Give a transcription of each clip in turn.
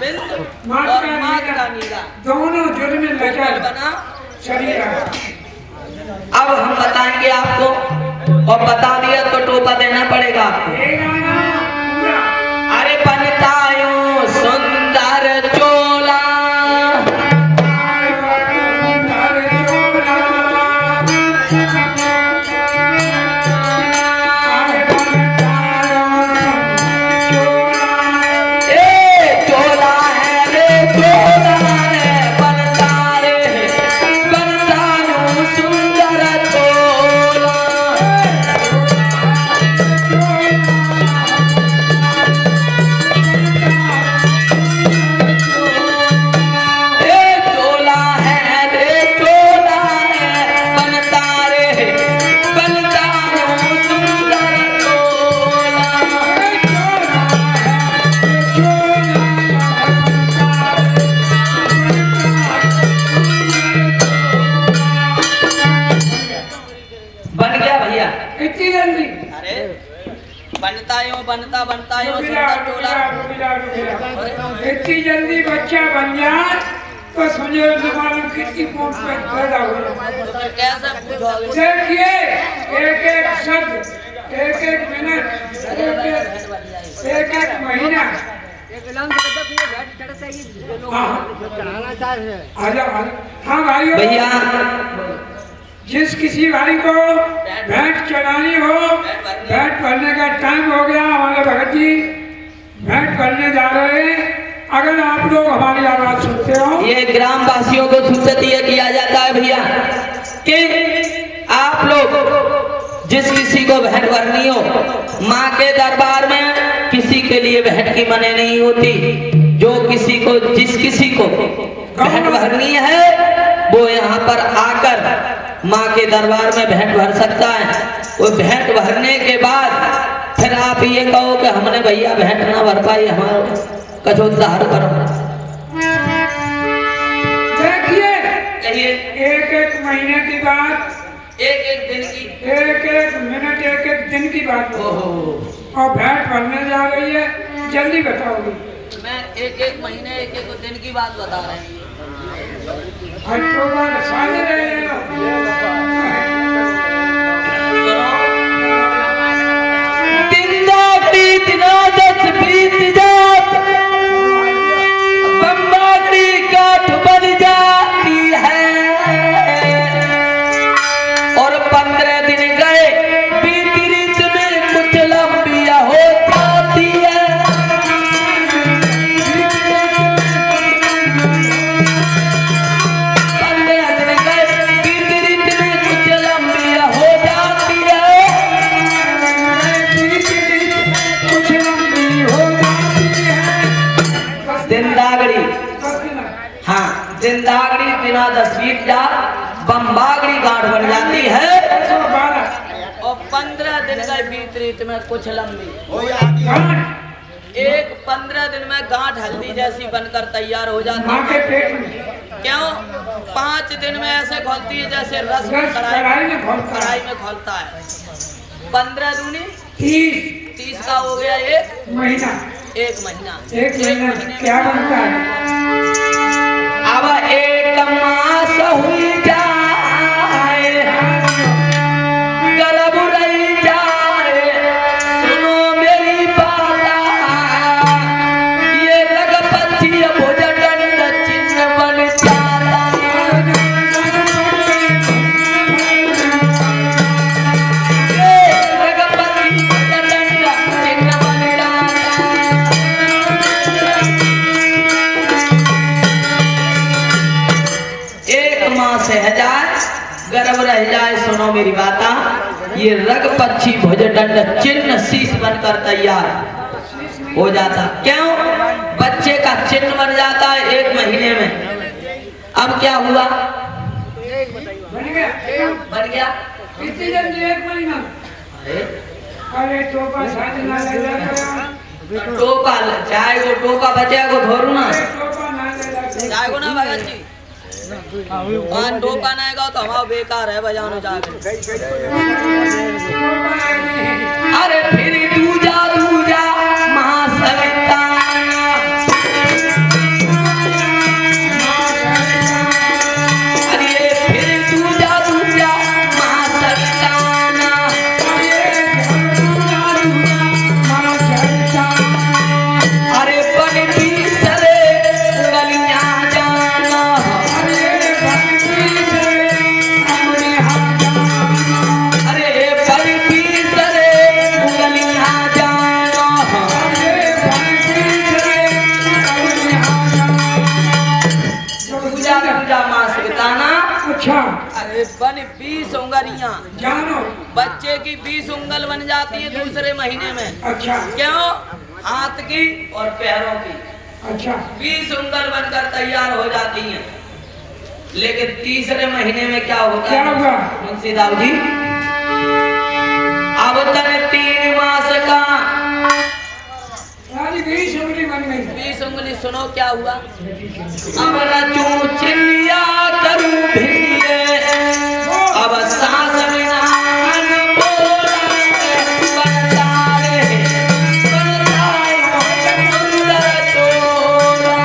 जिंद और मात का नीरा दोनों जुड़ में लगा बना शरीर। अब हम बताएंगे आपको, और बता दिया तो टोपा देना पड़ेगा आपको। अरे बनतायो सुंदर चोला, बनता बनता है सुंदर टोला। इतनी जल्दी बच्चा बन जाए तो समझो मालूम कितनी कौन पैदा हो जाए। कैसे पूछोगे? देखिए एक एक शब्द, एक एक मिनट, एक एक महीना। हाँ भाइयों, भैया जिस किसी भाई को भेंट चढ़ानी हो, भेंट भरने का टाइम हो गया। हमारे भगत जी भेंट भरने जा रहे हैं। अगर आप लोग हमारी आवाज सुनते हो, ये ग्राम वासियों को सूचित ये किया जाता है भैया कि आप लोग जिस किसी को भेंट भरनी हो, माँ के दरबार में किसी के लिए भेंट की मने नहीं होती। जो किसी को जिस किसी को भेंट भरनी है वो यहाँ पर आकर माँ के दरबार में भेंट भर सकता है। वो भेंट भरने के बाद फिर आप ये कहो कि हमने भैया भेंट ना भर पाई, हमारा कुछ उद्धार करो। देखिए एक एक महीने की बात, एक एक दिन की, एक एक मिनट, एक एक दिन की बात और भेंट भरने जा रही है। जल्दी बताओगी? मैं एक एक महीने एक एक दिन की बात बता रहे हैं। दस बीत जात बम्बाटी काठ बन जाती है, और 15 दिन गए बीत रीत में कुछ लंबिया हो जाती है। 15 दिन गए बीत रीत में कुछ लंबिया हो जाती है। जिंदागड़ी, हाँ जिंदागड़ी बिना 10 बीत जा बम्बागड़ी गांठ बन जाती है, और 15 दिन का बीत रीत में कुछ लंबी एक 15 दिन में गांठ हल्दी जैसी बनकर तैयार हो जाती है। क्यों? 5 दिन में ऐसे खोलती है जैसे रस कढ़ाई में खोलता है। 15 दूनी 30 का हो गया एक महीना। एक महीने क्या बनता है? अब एक मास हुई जाए, गर्भ रही जाए, सुनो मेरी बात, ये लग पक्षी भुज दंड चिन्ह बन जाता। ये लग पक्षी भुज दंड चिन्ह बन जाता। से हजार गर्भ रह जाए, सुनो मेरी बात, ये रग पक्षी भुज दंड चिन्ह शीश बनकर तैयार हो जाता। क्यों? बच्चे का चिन्ह बन जाता है 1 महीने में। अब क्या हुआ? बन गया। कितनी जल्दी 1 महीना? अरे टोपा चाहे वो टोपा बचे को धोरू ना, चाहे को ना भगत जी टोपा नहीं गो तो हमारा बेकार है बजानो जाके। अरे फिर दूजा महासविता अच्छा अरे बन 20 उंगलियां, जानो बच्चे की 20 उंगल बन जाती है दूसरे महीने में। अच्छा क्यों? हाथ की और पैरों की अच्छा 20 उंगल बनकर तैयार हो जाती हैं। लेकिन तीसरे महीने में क्या होता क्या है होगा? मुंशी साहब जी? अब तक 3 मास का सारी 20 उंगली बन गई। 20 उंगली, सुनो क्या हुआ। अब रचू चिल्लिया करूं भिड़िए, अब सांस बिना अनमोल बनता रहे, बनता है सुंदर चोला।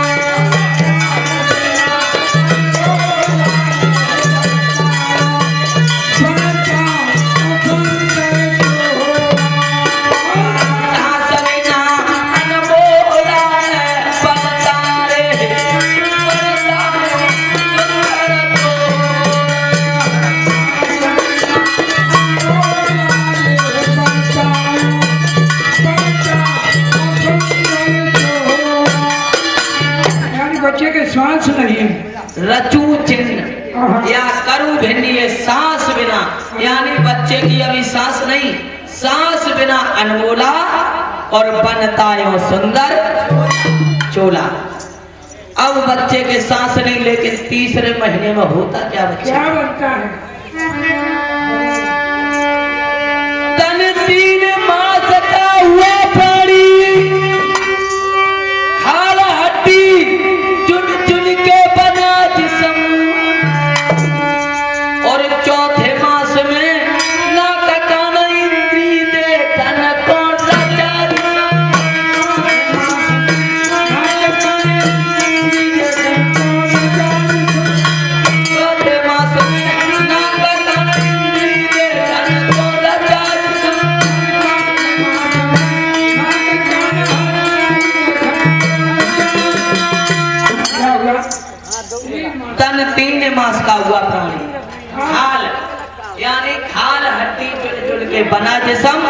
सांस बिना अनमोल बनता रहे, बनता है सुंदर चोला। यानी बच्चे के श्वास नहीं है। रचू चिन्ह या करू भिन्नी सांस बिना, यानी बच्चे की अभी सांस नहीं, सांस बिना अनमोला और बनता है सुंदर चोला। अब बच्चे के सांस नहीं, लेकिन तीसरे महीने में होता क्या बच्चे? क्या बनता है? तन 3 मास का हुआ प्राणी, खाल हड्डी चुन चुन के बना जिस्म, और चौथे मास में नाक कान इंद्री देखन कौन राजा चौथे मास में नाक कान इंद्री देखन कौन राजा क्या हुआ? तन 3 मास का हुआ प्राणी, खाल यानी खाल हड्डी चुन चुन के बना जिस्म,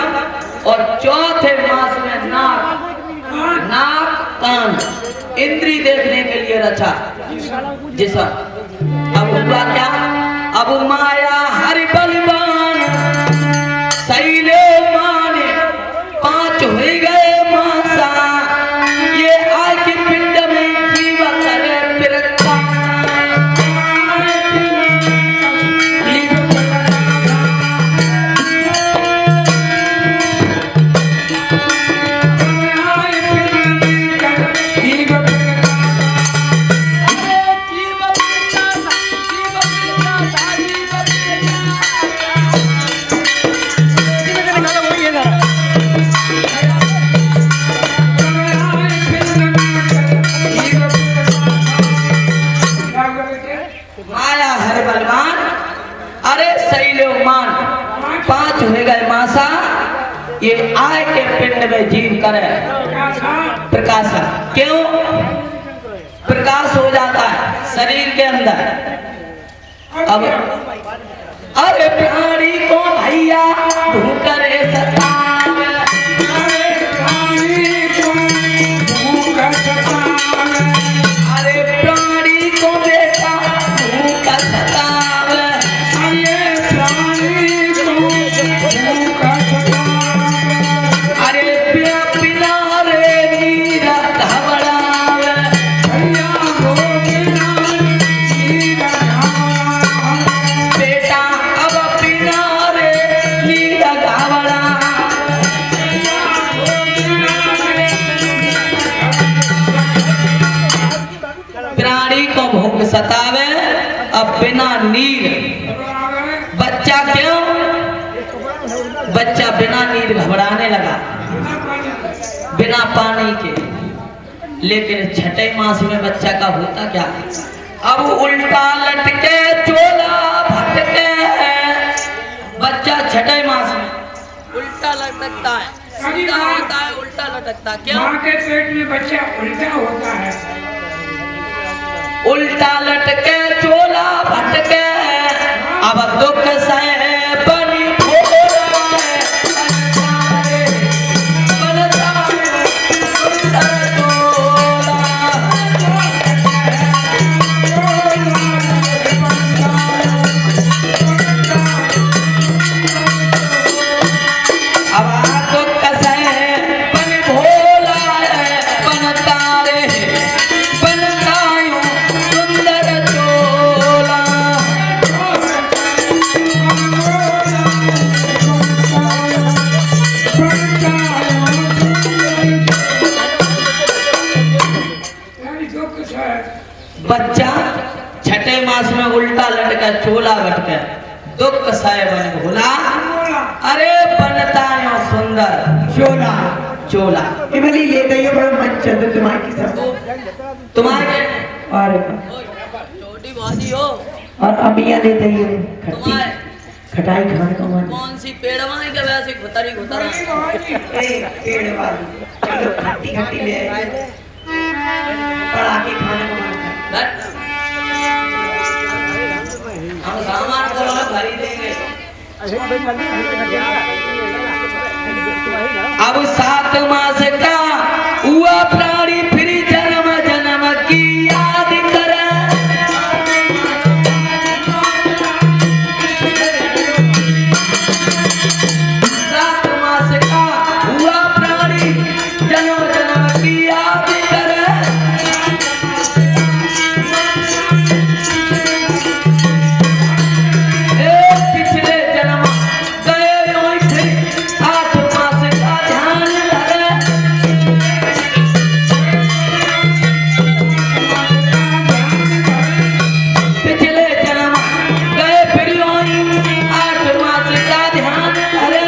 और चौथे मास में नाक कान इंद्री देखने के लिए रचा जिस्म। अब हुआ क्या? अब माया हरि बलवान सैले माने 5 हो गए मासा, ये आग पिंड में जीव करे फिरता। माया हर बलवान, अरे सैलो मान 5 हो गए मासा, ये आय के पिंड में जीव करे प्रकाश। क्यों प्रकाश हो जाता है शरीर के अंदर? अब अरे प्राणी को भैया भूख करे सतावे, अरे प्राणी को बेटा भूख सतावे, अरे बिना रे नीरा घबरावे, बेटा अब बिना रे नीरा घबरा। प्राणी को भूख सतावे, अब बिना नीर। बच्चा क्यों? बच्चा बिना नीर घबराने लगा, बिना पानी के। लेकिन 6ठे मास में बच्चा का होता क्या? अब उल्टा लटके चोला भटके, बच्चा 6ठे मास में उल्टा लटकता है, सीधा होता है उल्टा लटकता। क्यों? माँ के पेट में बच्चा उल्टा होता है। उल्टा लटके चोला भटके, अब दुख सहे बनी भोला है, बनता है सुंदर चोला। उल्टा लटका चोला बटका दुख साय बन भोला अरे बनता यो सुंदर चोला चोला इमली ले गई बड़ा मन चंद तुम्हारी की सब तुम्हारे और छोटी बाजी हो और अमिया ले गई है खट्टी तुम्हारे खटाई खाने का मन कौन सी पेड़वाई के वैसे घुतरी घुतरा पेड़ वाली चलो खट्टी खट्टी ले आई पड़ा के खाने का मन है हम सामान को भरी देंगे अब 7 मास का हुआ प्राणी फिर जन्म जन्म की याद करे 7 मास का हुआ प्राणी जन्म जन्म की याद करे पिछले जन्म गए यूं थे 8 मास का ध्यान धरे पिछले जन्म गए फिर यूं 8 मास का ध्यान धरे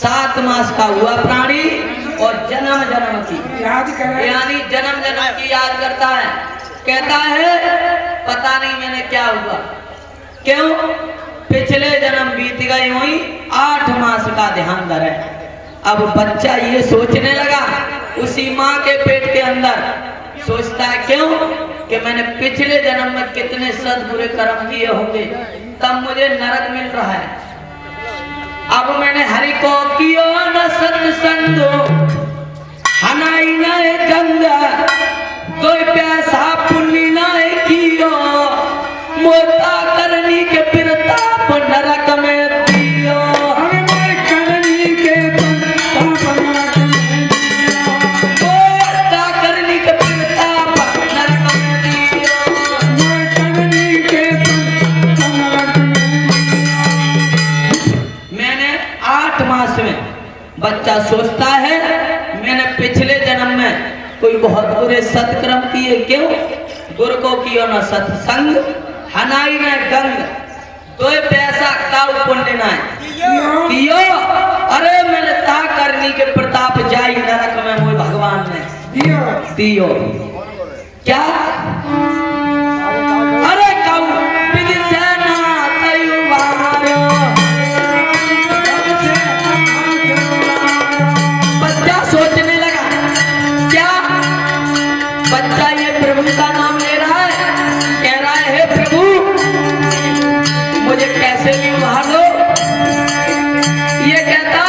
7 मास का हुआ प्राणी और जन्म जन्म की याद करें यानी जन्म जन्म की याद करता है कहता है पता नहीं मैंने क्या हुआ क्यों पिछले जन्म बीत गए हुई 8 मास का ध्यान धरे अब बच्चा ये सोचने लगा उसी माँ के पेट के अंदर सोचता है क्यों कि मैंने पिछले जन्म में कितने सद्बुरे कर्म किए होंगे तब मुझे नरक मिल रहा है अब मैंने हरि को कियो न सत्संगो हनाई नाए गंगा कोई प्यासा पुण्य नाए कियो मोता करनी के प्रताप नरक में दियो हमें करनी के नरक में मोता करनी के प्रताप नरक में दियो करनी के नरक में मैंने 8 मास में बच्चा सोचता है मैंने पिछले जन्म में कोई बहुत बुरे सत्कर्म किए क्यों गुरु को कियो न सत्संग हनाई न गंग तो पैसा काउ पुण्य न कियो अरे मैंने ता करनी के प्रताप जाई नरक में मोय भगवान ने दियो क्या अरे काउ विधि से ना तयु बारो बच्चा सोचने लगा क्या बच्चा ये प्रभु का नाम ले रहा है कह रहा है हे प्रभु मुझे कैसे भी उभार दो ये कहता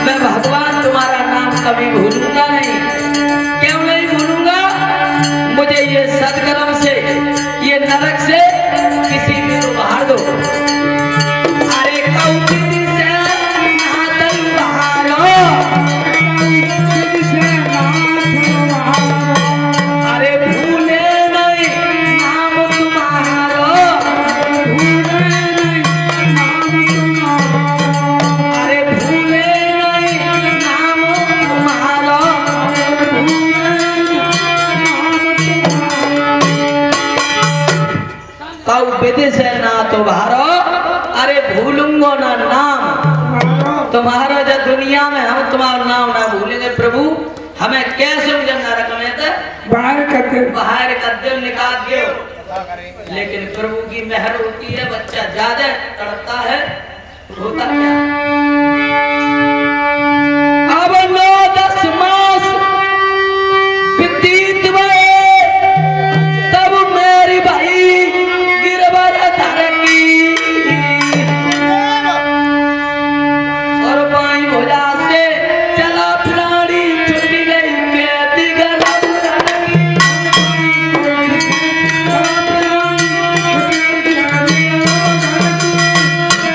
मैं भगवान तुम्हारा नाम कभी भूलूंगा नहीं क्यों नहीं भूलूंगा मुझे ये सत्कर्म से ये नरक से किसी भी उभार दो अरे कौती से नातल बहारो अरे भूले नहीं नाम तुम्हारो अरे भूले नहीं नाम तुम्हारो कौ विधि से ना तो भारो अरे भूलूंगो ना नाम तुम्हारा जो दुनिया में हम तुम्हारा नाम ना भूलेंगे प्रभु हमें कैसे मुझे नरक में थे बाहर कदम निकाल दो लेकिन प्रभु की मेहर होती है बच्चा ज्यादा तड़पता है होता क्या अब 9-10 मास व्यतीत हुए तब मेरी भाई गिरवर धरकी और बाई भुजा से चला प्राणी छुट गई के दिगर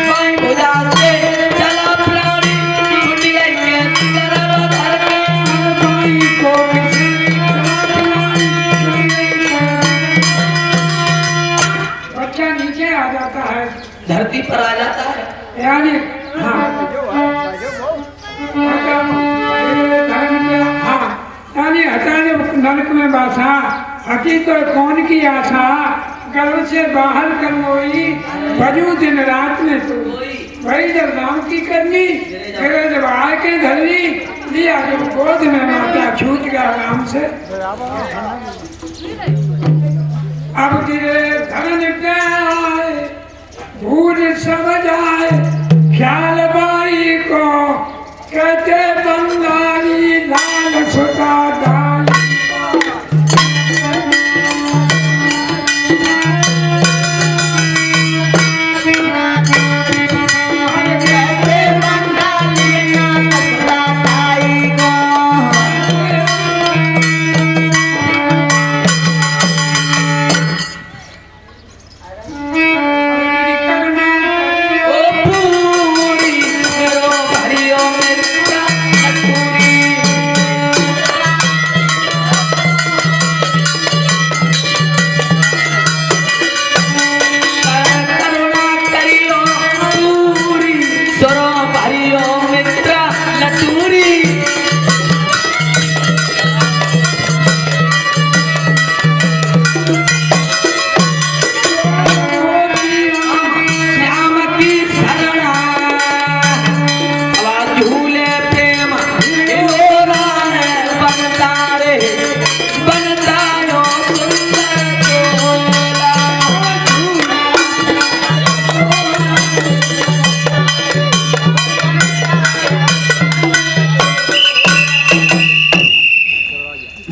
बाई भुजा से चला प्राणी छुट गई के बच्चा नीचे आ जाता है धरती पर आ जाता है यानी हाँ बच्चा धर्म के नरक में बासा, हटी तो कौन की आशा, गर्भ से बाहर करवोई, भजू दिन रात में तो वही जब राम की करनी, फिर जब आके धरनी, लिया जब गोद में माता छूट गया राम से। अब गिरे धन पे आए, भूल सब जाए, ख्याल बाई को कहते बंगाली लाल सुता दाई।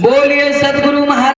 बोलिए सतगुरु